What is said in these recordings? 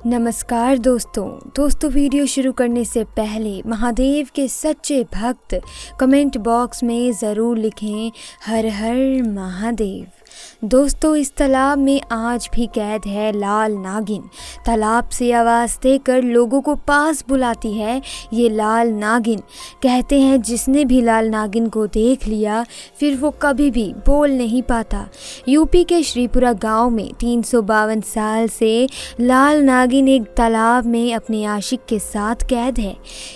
नमस्कार दोस्तों वीडियो शुरू करने से पहले महादेव के सच्चे भक्त कमेंट बॉक्स में ज़रूर लिखें हर हर महादेव। दोस्तों, इस तालाब में आज भी कैद है लाल नागिन। तालाब से आवाज़ देकर लोगों को पास बुलाती है ये लाल नागिन। कहते हैं जिसने भी लाल नागिन को देख लिया फिर वो कभी भी बोल नहीं पाता। यूपी के श्रीपुरा गांव में 352 साल से लाल नागिन एक तालाब में अपने आशिक के साथ कैद है।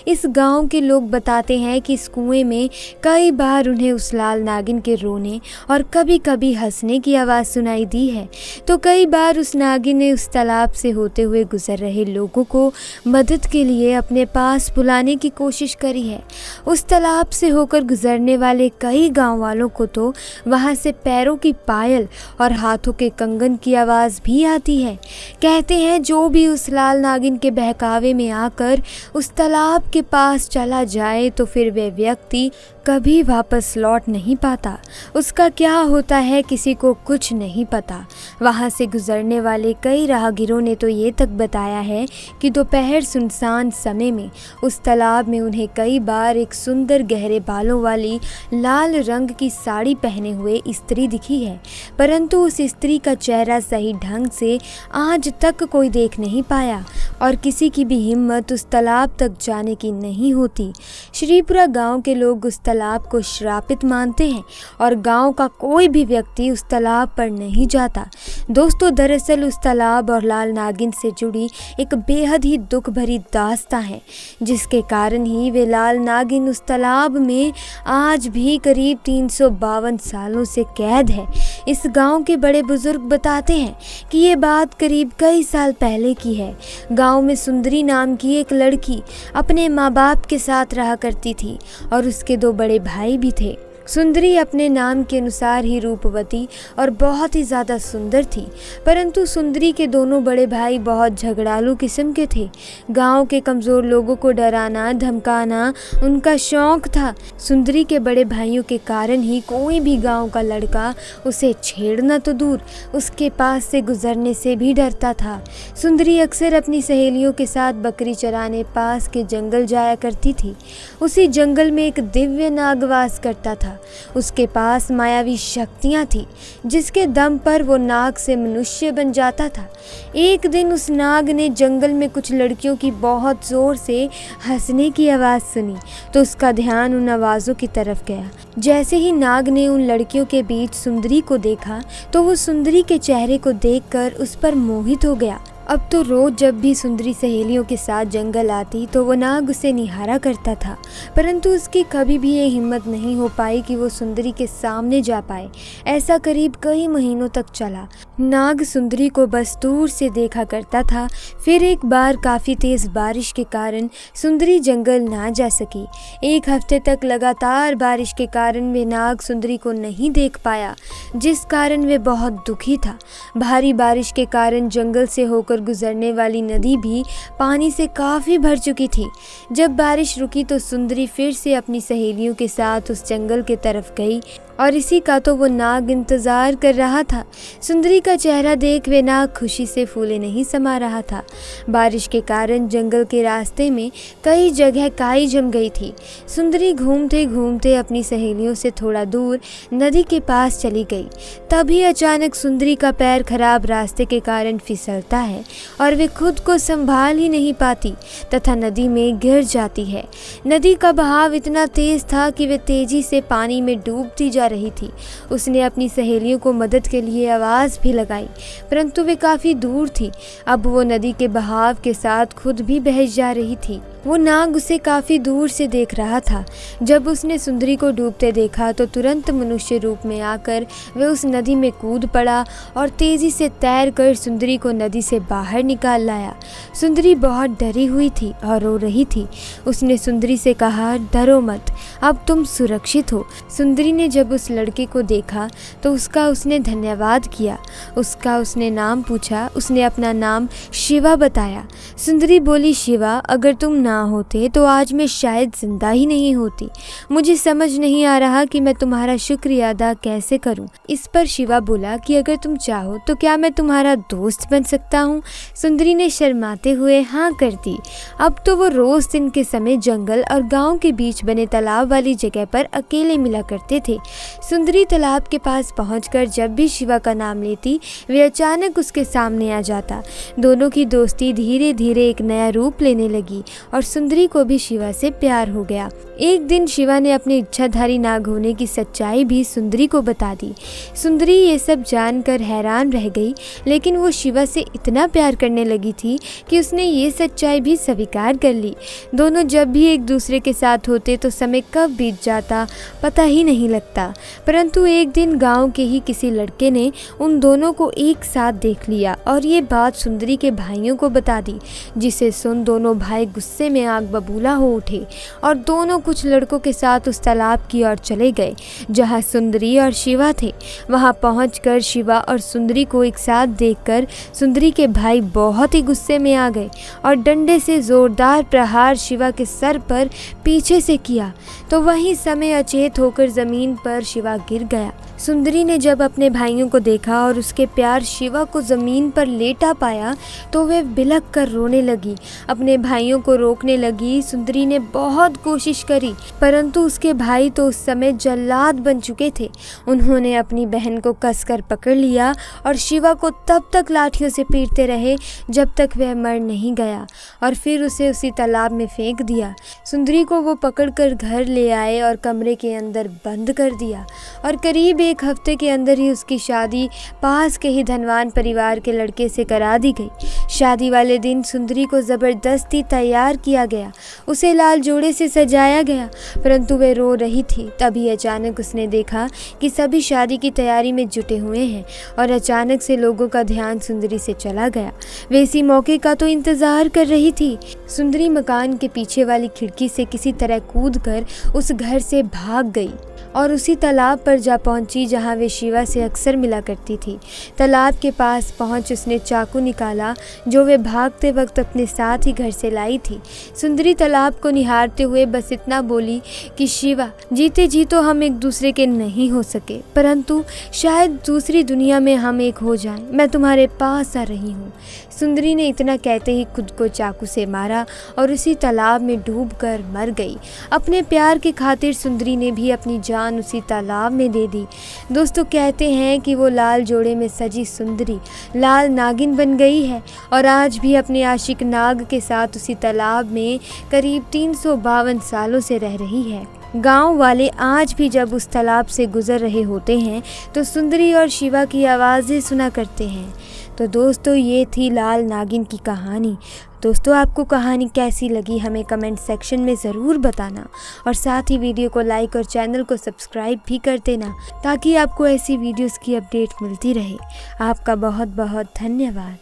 इस गांव के लोग बताते हैं कि इस कुएं में कई बार उन्हें उस लाल नागिन के रोने और कभी कभी हंसने की आवाज़ सुनाई दी है। तो कई बार उस नागिन ने उस तालाब से होते हुए गुजर रहे लोगों को मदद के लिए अपने पास बुलाने की कोशिश करी है। उस तालाब से होकर गुजरने वाले कई गांव वालों को तो वहां से पैरों की पायल और हाथों के कंगन की आवाज़ भी आती है। कहते हैं जो भी उस लाल नागिन के बहकावे में आकर उस तालाब के पास चला जाए तो फिर वह व्यक्ति कभी वापस लौट नहीं पाता। उसका क्या होता है किसी को कुछ नहीं पता। वहाँ से गुजरने वाले कई राहगीरों ने तो ये तक बताया है कि दोपहर सुनसान समय में उस तालाब में उन्हें कई बार एक सुंदर गहरे बालों वाली लाल रंग की साड़ी पहने हुए स्त्री दिखी है, परंतु उस स्त्री का चेहरा सही ढंग से आज तक कोई देख नहीं पाया और किसी की भी हिम्मत उस तालाब तक जाने की नहीं होती। श्रीपुरा गांव के लोग उस तालाब को श्रापित मानते हैं और गांव का कोई भी व्यक्ति उस तालाब पर नहीं जाता। दोस्तों, दरअसल उस तालाब और लाल नागिन से जुड़ी एक बेहद ही दुख भरी दास्तां है, जिसके कारण ही वे लाल नागिन उस तालाब में आज भी करीब 352 सालों से कैद है। इस गांव के बड़े बुजुर्ग बताते हैं कि ये बात करीब कई साल पहले की है। गांव में सुंदरी नाम की एक लड़की अपने माँ बाप के साथ रहा करती थी और उसके 2 बड़े भाई भी थे। सुंदरी अपने नाम के अनुसार ही रूपवती और बहुत ही ज़्यादा सुंदर थी, परंतु सुंदरी के दोनों बड़े भाई बहुत झगड़ालू किस्म के थे। गांव के कमज़ोर लोगों को डराना धमकाना उनका शौक था। सुंदरी के बड़े भाइयों के कारण ही कोई भी गांव का लड़का उसे छेड़ना तो दूर, उसके पास से गुजरने से भी डरता था। सुंदरी अक्सर अपनी सहेलियों के साथ बकरी चराने पास के जंगल जाया करती थी। उसी जंगल में एक दिव्य नाग वास करता था। उसके पास मायावी शक्तियां थी, जिसके दम पर वो नाग से मनुष्य बन जाता था। एक दिन उस नाग ने जंगल में कुछ लड़कियों की बहुत जोर से हंसने की आवाज़ सुनी तो उसका ध्यान उन आवाज़ों की तरफ गया। जैसे ही नाग ने उन लड़कियों के बीच सुंदरी को देखा तो वो सुंदरी के चेहरे को देखकर उस पर मोहित हो गया। अब तो रोज जब भी सुंदरी सहेलियों के साथ जंगल आती तो वो नाग उसे निहारा करता था, परंतु उसकी कभी भी ये हिम्मत नहीं हो पाई कि वो सुंदरी के सामने जा पाए। ऐसा करीब कई महीनों तक चला। नाग सुंदरी को बस दूर से देखा करता था। फिर एक बार काफ़ी तेज़ बारिश के कारण सुंदरी जंगल ना जा सकी। 1 हफ्ते तक लगातार बारिश के कारण वे नाग सुंदरी को नहीं देख पाया, जिस कारण वे बहुत दुखी था। भारी बारिश के कारण जंगल से होकर गुजरने वाली नदी भी पानी से काफ़ी भर चुकी थी। जब बारिश रुकी तो सुंदरी फिर से अपनी सहेलियों के साथ उस जंगल की तरफ गई और इसी का तो वो नाग इंतज़ार कर रहा था। सुंदरी का चेहरा देख वे नाग खुशी से फूले नहीं समा रहा था। बारिश के कारण जंगल के रास्ते में कई जगह काई जम गई थी। सुंदरी घूमते घूमते अपनी सहेलियों से थोड़ा दूर नदी के पास चली गई। तभी अचानक सुंदरी का पैर खराब रास्ते के कारण फिसलता है और वे खुद को संभाल ही नहीं पाती तथा नदी में गिर जाती है। नदी का बहाव इतना तेज था कि वे तेजी से पानी में डूबती जा रही थी। उसने अपनी सहेलियों को मदद के लिए आवाज़ भी लगाई, परंतु वे काफ़ी दूर थी। अब वो नदी के बहाव के साथ खुद भी बह जा रही थी। वो नाग उसे काफ़ी दूर से देख रहा था। जब उसने सुंदरी को डूबते देखा तो तुरंत मनुष्य रूप में आकर वह उस नदी में कूद पड़ा और तेज़ी से तैरकर सुंदरी को नदी से बाहर निकाल लाया। सुंदरी बहुत डरी हुई थी और रो रही थी। उसने सुंदरी से कहा, डरो मत, अब तुम सुरक्षित हो। सुंदरी ने जब जब उस लड़के को देखा तो उसने धन्यवाद किया, उसने नाम पूछा, उसने अपना नाम शिवा बताया। सुंदरी बोली, शिवा, अगर तुम ना होते तो आज मैं शायद जिंदा ही नहीं होती। मुझे समझ नहीं आ रहा कि मैं तुम्हारा शुक्रिया अदा कैसे करूं। इस पर शिवा बोला कि अगर तुम चाहो तो क्या मैं तुम्हारा दोस्त बन सकता हूँ। सुंदरी ने शर्माते हुए हाँ कर दी। अब तो वो रोज दिन के समय जंगल और गांव के बीच बने तालाब वाली जगह पर अकेले मिला करते थे। सुंदरी तालाब के पास पहुंचकर जब भी शिवा का नाम लेती वे अचानक उसके सामने आ जाता। दोनों की दोस्ती धीरे धीरे एक नया रूप लेने लगी और सुंदरी को भी शिवा से प्यार हो गया। एक दिन शिवा ने अपने इच्छाधारी नाग होने की सच्चाई भी सुंदरी को बता दी। सुंदरी ये सब जानकर हैरान रह गई, लेकिन वो शिवा से इतना प्यार करने लगी थी कि उसने ये सच्चाई भी स्वीकार कर ली। दोनों जब भी एक दूसरे के साथ होते तो समय कब बीत जाता पता ही नहीं लगता। परंतु एक दिन गांव के ही किसी लड़के ने उन दोनों को एक साथ देख लिया और ये बात सुंदरी के भाइयों को बता दी, जिसे सुन दोनों भाई गुस्से में आग बबूला हो उठे और दोनों कुछ लड़कों के साथ उस तालाब की ओर चले गए जहां सुंदरी और शिवा थे। वहां पहुंचकर शिवा और सुंदरी को एक साथ देखकर सुंदरी के भाई बहुत ही गुस्से में आ गए और डंडे से जोरदार प्रहार शिवा के सर पर पीछे से किया तो वहीं समय अचेत होकर जमीन पर शिवा गिर गया। सुंदरी ने जब अपने भाइयों को देखा और उसके प्यार शिवा को जमीन पर लेटा पाया तो वे बिलख कर रोने लगी, अपने भाइयों को रोकने लगी। सुंदरी ने बहुत कोशिश करी परंतु उसके भाई तो उस समय जल्लाद बन चुके थे। उन्होंने अपनी बहन को कसकर पकड़ लिया और शिवा को तब तक लाठियों से पीटते रहे जब तक वह मर नहीं गया और फिर उसे उसी तालाब में फेंक दिया। सुंदरी को वो पकड़कर घर ले आए और कमरे के अंदर बंद कर दिया और करीब एक हफ्ते के अंदर ही उसकी शादी पास के ही धनवान परिवार के लड़के से करा दी गई। शादी वाले दिन सुंदरी को जबरदस्ती तैयार किया गया, उसे लाल जोड़े से सजाया गया, परंतु वह रो रही थी। तभी अचानक उसने देखा कि सभी शादी की तैयारी में जुटे हुए हैं और अचानक से लोगों का ध्यान सुंदरी से चला गया। वे इसी मौके का तो इंतजार कर रही थी। सुंदरी मकान के पीछे वाली खिड़की से किसी तरह कूदकर उस घर से भाग गई और उसी तालाब पर जा पहुंची जहां वे शिवा से अक्सर मिला करती थी। तालाब के पास पहुंच उसने चाकू निकाला जो वे भागते वक्त अपने साथ ही घर से लाई थी। सुंदरी तालाब को निहारते हुए बस इतना बोली कि शिवा, जीते जी तो हम एक दूसरे के नहीं हो सके, परंतु शायद दूसरी दुनिया में हम एक हो जाएं। मैं तुम्हारे पास आ रही हूँ। सुंदरी ने इतना कहते ही खुद को चाकू से मारा और उसी तालाब में डूबकर मर गई। अपने प्यार की खातिर सुंदरी ने भी अपनी जान उसी तालाब में दे दी। दोस्तों, कहते हैं कि वो लाल जोड़े में सजी सुंदरी लाल नागिन बन गई है और आज भी अपने आशिक नाग के साथ उसी तालाब में करीब 352 सालों से रह रही है। गांव वाले आज भी जब उस तालाब से गुजर रहे होते हैं तो सुंदरी और शिवा की आवाज़ें सुना करते हैं। तो दोस्तों, ये थी लाल नागिन की कहानी। दोस्तों, आपको कहानी कैसी लगी हमें कमेंट सेक्शन में ज़रूर बताना और साथ ही वीडियो को लाइक और चैनल को सब्सक्राइब भी कर देना ताकि आपको ऐसी वीडियोस की अपडेट मिलती रहे। आपका बहुत बहुत धन्यवाद।